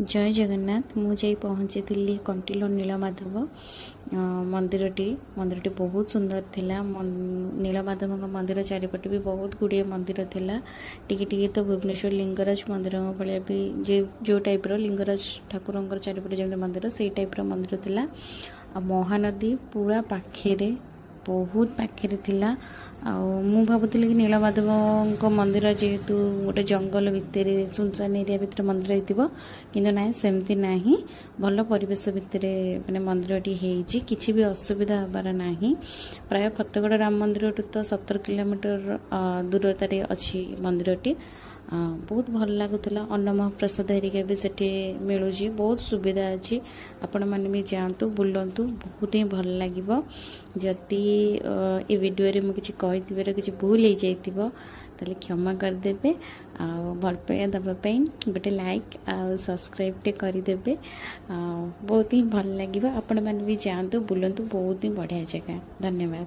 जय जगन्नाथ मुझे पहुँची कंटिलो नीलमाधव मंदिरटी बहुत सुंदर थिला। नीलमाधव मंदिर चारिपटे भी बहुत गुड़े मंदिर थिला। टिके तो भुवनेश्वर लिंगराज मंदिर भाया भी जो टाइप लिंगराज ठाकुर चारिपटे जमी मंदिर से टाइप मंदिर थिला। महानदी पूरा पाखे बहुत पाखे थिला। मु भावुली कि नीलमाधव मंदिर जेहेतु गोटे जंगल भितर सुनसान एरिया भितर मंदिर हो कि ना सेमती ना भल परिवेश भितर माने मंदिरटी होती किसी भी असुविधा हबार ना। प्राय फतेगड़ राम मंदिर तो 17 किलोमीटर दूरतार अच्छी मंदिरटी। बहुत भल लगुला। अन्न प्रसाद हरिका भी सेठी मिलूँ बहुत सुविधा अच्छी। आपण मैंने भी जातु बुलतु बहुत ही भल लगे। जदि ये वीडियो रे मुझे किसी किसी भूल हो जाइए क्षमा करदे। भल पाइबा दवापाई गोटे लाइक आ सब्सक्राइब टे करदे। बहुत ही भल लगे। आपण मैंने भी जातु बुलतु बहुत ही बढ़िया जगह। धन्यवाद।